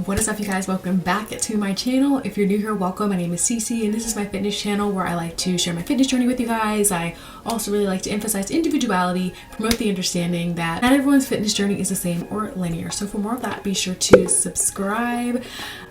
What is up, you guys? Welcome back to my channel. If you're new here, welcome. My name is Cece and this is my fitness channel where I like to share my fitness journey with you guys. I also really like to emphasize individuality, promote the understanding that not everyone's fitness journey is the same or linear. So for more of that, be sure to subscribe.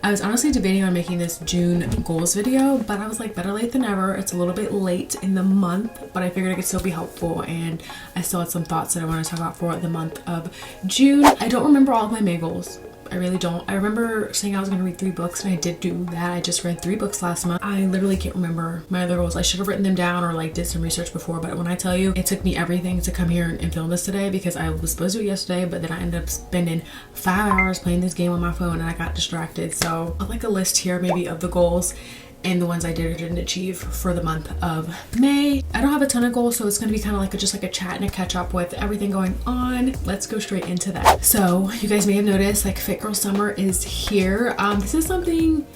I was honestly debating on making this June goals video, but I was like, better late than never. It's a little bit late in the month, but I figured it could still be helpful, and I still had some thoughts that I want to talk about for the month of June. I don't remember all of my May goals. I really don't. I remember saying I was going to read 3 books, and I did do that. I just read 3 books last month. I literally can't remember my other goals. I should have written them down or like did some research before, but when I tell you it took me everything to come here and film this today, because I was supposed to do it yesterday, but then I ended up spending 5 hours playing this game on my phone and I got distracted. So I'll like a list here maybe of the goals and the ones I did or didn't achieve for the month of May. I don't have a ton of goals, so it's gonna be kind of like just like a chat and a catch up with everything going on. Let's go straight into that. So you guys may have noticed like Fit Girl Summer is here. This is something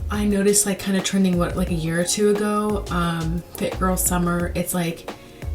I noticed like kind of trending like a year or two ago. Fit Girl Summer, it's like,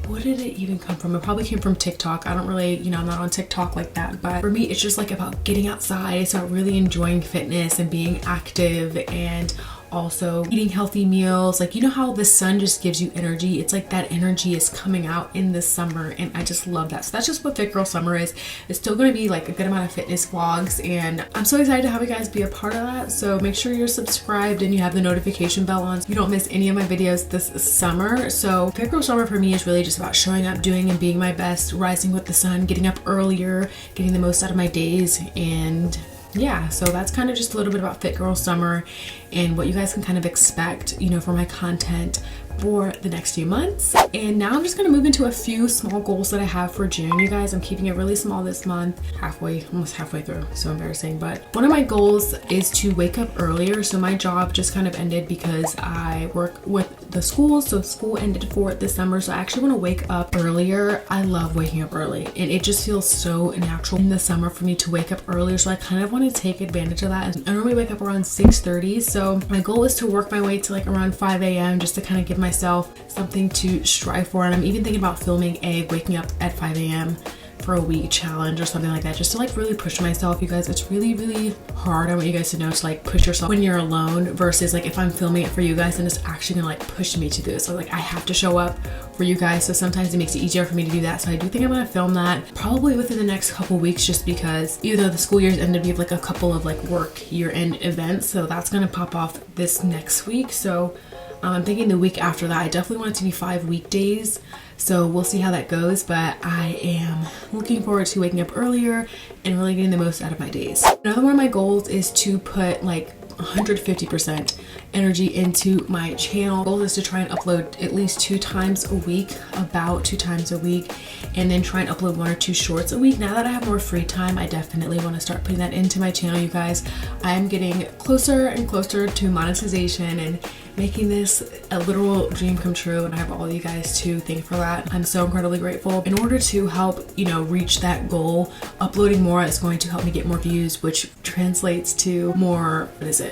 what did it even come from? It probably came from TikTok. I don't really, I'm not on TikTok like that, but for me, it's just like about getting outside. It's about really enjoying fitness and being active, and also eating healthy meals. Like, you know how the sun just gives you energy? It's like that energy is coming out in the summer, and I just love that. So that's just what Fit Girl Summer is. It's still going to be like a good amount of fitness vlogs, and I'm so excited to have you guys be a part of that. So make sure you're subscribed and you have the notification bell on so you don't miss any of my videos this summer. So Fit Girl Summer for me is really just about showing up, doing and being my best, rising with the sun, getting up earlier, getting the most out of my days. And yeah, so that's kind of just a little bit about Fit Girl Summer and what you guys can kind of expect, for my content for the next few months. And now I'm just going to move into a few small goals that I have for June. You guys, I'm keeping it really small this month, almost halfway through, so embarrassing. But one of my goals is to wake up earlier. So my job just kind of ended because I work with the school, so school ended for this summer, so I actually want to wake up earlier. I love waking up early, and it just feels so natural in the summer for me to wake up earlier, so I kind of want to take advantage of that. I normally wake up around 6:30, so my goal is to work my way to like around 5 a.m. just to kind of give myself something to strive for. And I'm even thinking about filming a waking up at 5 a.m. for a week challenge or something like that, just to like really push myself. You guys, it's really hard. I want you guys to know to like push yourself when you're alone, versus like if I'm filming it for you guys, then it's actually gonna like push me to do it. So like I have to show up for you guys, so sometimes it makes it easier for me to do that. So I do think I'm gonna film that probably within the next couple weeks, just because even though the school year's ended, we have like a couple of like work year-end events, so that's gonna pop off this next week. So I'm thinking the week after that. I definitely want it to be 5 weekdays, so we'll see how that goes, but I am looking forward to waking up earlier and really getting the most out of my days. Another one of my goals is to put like 150% energy into my channel. Goal is to try and upload at least 2 times a week, about 2 times a week, and then try and upload 1 or 2 shorts a week. Now that I have more free time, I definitely want to start putting that into my channel, you guys. I am getting closer and closer to monetization and making this a literal dream come true, and I have all of you guys to thank for that. I'm so incredibly grateful. In order to help, reach that goal, uploading more is going to help me get more views, which translates to more,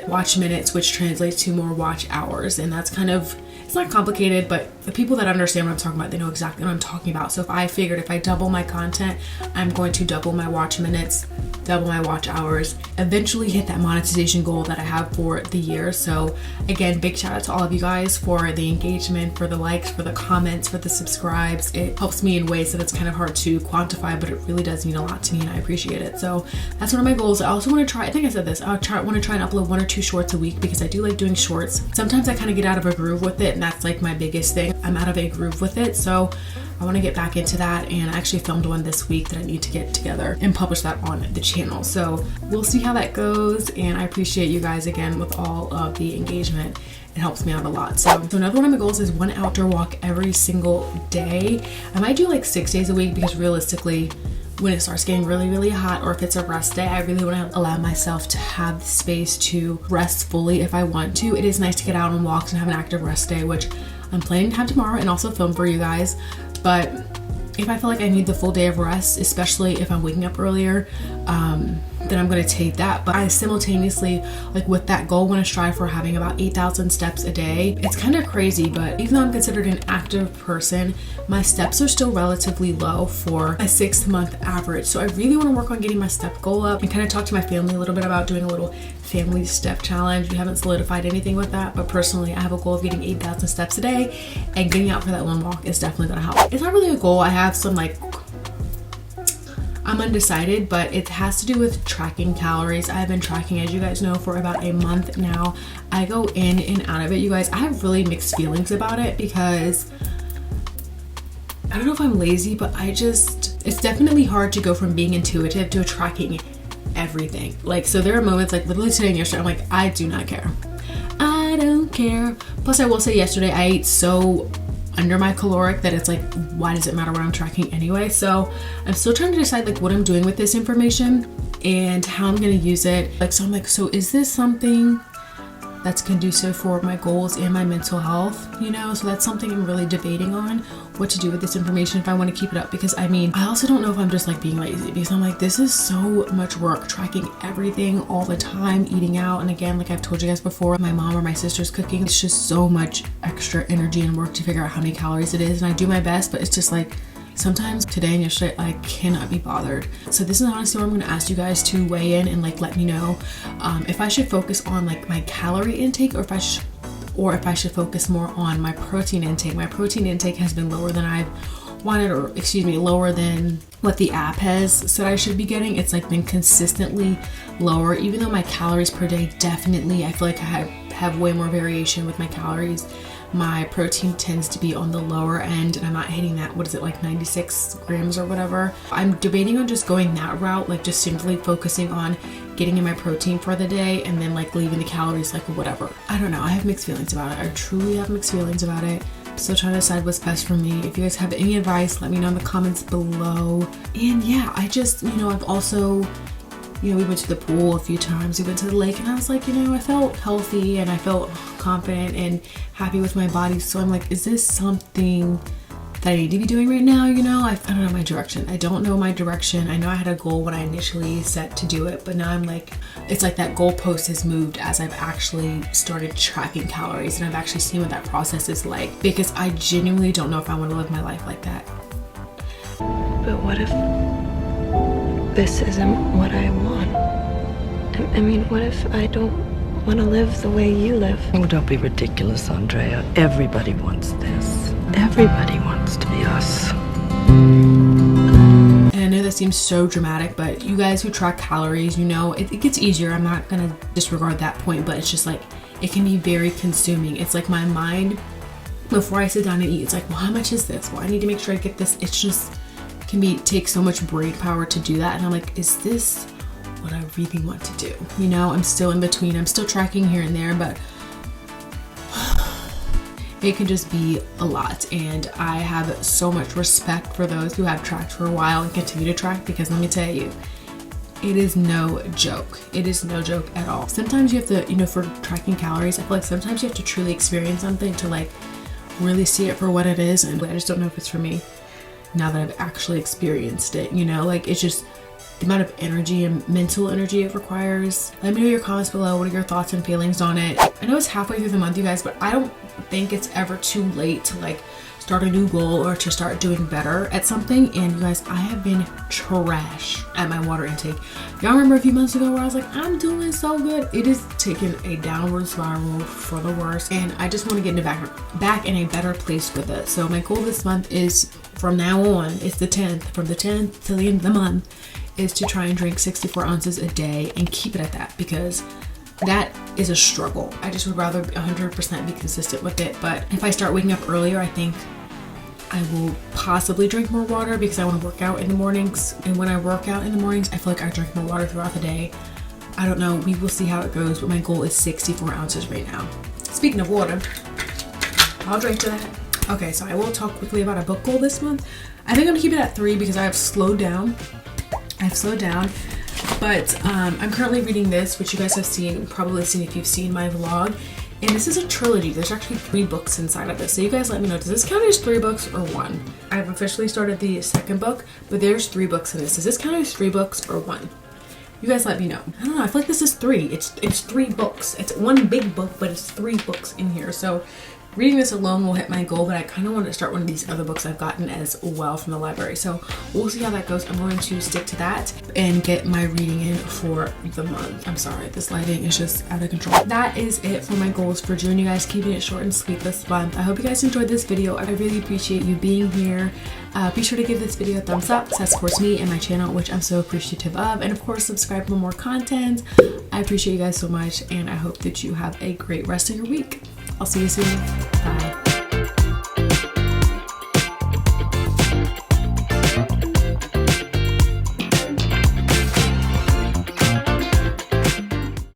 watch minutes, which translates to more watch hours. And that's kind of, it's not complicated, but the people that understand what I'm talking about, they know exactly what I'm talking about. So if I double my content, I'm going to double my watch minutes, double my watch hours, eventually hit that monetization goal that I have for the year. So again, big shout out to all of you guys for the engagement, for the likes, for the comments, for the subscribes. It helps me in ways that it's kind of hard to quantify, but it really does mean a lot to me, and I appreciate it. So that's one of my goals. I also want to try, I think I said this, I want to try and upload 1 or 2 shorts a week, because I do like doing shorts. Sometimes I kind of get out of a groove with it, and that's like my biggest thing. I'm out of a groove with it, so I want to get back into that, and I actually filmed one this week that I need to get together and publish that on the channel. So we'll see how that goes, and I appreciate you guys again with all of the engagement. It helps me out a lot. So another one of my goals is 1 outdoor walk every single day. I might do like 6 days a week, because realistically, when it starts getting really hot, or if it's a rest day, I really want to allow myself to have the space to rest fully if I want to. It is nice to get out on walks and have an active rest day, which I'm planning to have tomorrow, and also film for you guys. But if I feel like I need the full day of rest, especially if I'm waking up earlier, then I'm going to take that. But I simultaneously, like with that goal, want to strive for having about 8,000 steps a day. It's kind of crazy, but even though I'm considered an active person, my steps are still relatively low for a 6-month average. So I really want to work on getting my step goal up and kind of talk to my family a little bit about doing a little family step challenge. We haven't solidified anything with that, but personally I have a goal of getting 8,000 steps a day, and getting out for that long walk is definitely going to help. It's not really a goal. I have some I'm undecided, but it has to do with tracking calories. I've been tracking, as you guys know, for about a month now. I go in and out of it, you guys. I have really mixed feelings about it because I don't know if I'm lazy, but it's definitely hard to go from being intuitive to tracking everything. Like, so there are moments like literally today and yesterday, I'm like, I do not care. I don't care. Plus I will say yesterday I ate so under my caloric that it's like, why does it matter what I'm tracking anyway? So I'm still trying to decide like what I'm doing with this information and how I'm going to use it. Like, so I'm like, so is this something that's conducive for my goals and my mental health, you know? So that's something I'm really debating on, what to do with this information if I want to keep it up. Because I mean, I also don't know if I'm just like being lazy, because I'm like, this is so much work, tracking everything all the time, eating out. And again, like I've told you guys before, my mom or my sister's cooking, it's just so much extra energy and work to figure out how many calories it is. And I do my best, but it's just like, sometimes today and yesterday I cannot be bothered. So this is honestly where I'm going to ask you guys to weigh in and like let me know if I should focus on like my calorie intake, or if I should focus more on my protein intake. My protein intake has been lower than I've wanted, or excuse me, lower than what the app has said I should be getting. It's like been consistently lower, even though my calories per day definitely, I feel like I have way more variation with my calories. My protein tends to be on the lower end, and I'm not hitting that, what is it, like 96 grams or whatever. I'm debating on just going that route, like just simply focusing on getting in my protein for the day and then like leaving the calories, like whatever. I don't know, I have mixed feelings about it. I truly have mixed feelings about it. I'm still trying to decide what's best for me. If you guys have any advice, let me know in the comments below. And yeah, I just, I've also, we went to the pool a few times, we went to the lake, and I was like, I felt healthy and I felt confident and happy with my body. So I'm like, is this something that I need to be doing right now? I don't know my direction. I don't know my direction. I know I had a goal when I initially set to do it, but now I'm like, it's like that goalpost has moved as I've actually started tracking calories and I've actually seen what that process is like, because I genuinely don't know if I want to live my life like that. But what if this isn't what I want? I mean, what if I don't want to live the way you live? Oh, don't be ridiculous, Andrea. Everybody wants this. Everybody wants to be us. And I know that seems so dramatic, but you guys who track calories, it gets easier. I'm not gonna disregard that point, but it's just like, it can be very consuming. It's like my mind, before I sit down and eat, it's like, well, how much is this? Well, I need to make sure I get this. It's just, take so much brain power to do that. And I'm like, is this what I really want to do? I'm still in between. I'm still tracking here and there, but it can just be a lot. And I have so much respect for those who have tracked for a while and continue to track, because let me tell you, it is no joke. It is no joke at all. Sometimes you have to, for tracking calories, I feel like sometimes you have to truly experience something to like really see it for what it is. And I just don't know if it's for me now that I've actually experienced it. Like, it's just the amount of energy and mental energy it requires. Let me know your comments below. What are your thoughts and feelings on it? I know it's halfway through the month, you guys, but I don't think it's ever too late to like start a new goal or to start doing better at something. And you guys, I have been trash at my water intake. Y'all remember a few months ago where I was like, I'm doing so good? It is taking a downward spiral for the worst, and I just want to get back in a better place with it. So my goal this month is, from now on, it's the 10th. From the 10th till the end of the month is to try and drink 64 ounces a day and keep it at that, because that is a struggle. I just would rather 100% be consistent with it. But if I start waking up earlier, I think I will possibly drink more water, because I want to work out in the mornings. And when I work out in the mornings, I feel like I drink more water throughout the day. I don't know. We will see how it goes, but my goal is 64 ounces right now. Speaking of water, I'll drink to that. Okay, so I will talk quickly about a book goal this month. I think I'm gonna keep it at 3 because I have slowed down. But I'm currently reading this, which you guys have probably seen if you've seen my vlog. And this is a trilogy. There's actually 3 books inside of this. So you guys let me know, does this count as 3 books or 1? I've officially started the second book, but there's 3 books in this. Does this count as 3 books or 1? You guys let me know. I don't know, I feel like this is 3. It's 3 books. It's one big book, but it's 3 books in here. So reading this alone will hit my goal, but I kind of want to start one of these other books I've gotten as well from the library. So we'll see how that goes. I'm going to stick to that and get my reading in for the month. I'm sorry, this lighting is just out of control. That is it for my goals for June, you guys. Keeping it short and sweet this month. I hope you guys enjoyed this video. I really appreciate you being here. Be sure to give this video a thumbs up. That supports me and my channel, which I'm so appreciative of. And of course, subscribe for more content. I appreciate you guys so much, and I hope that you have a great rest of your week. I'll see you soon. Bye.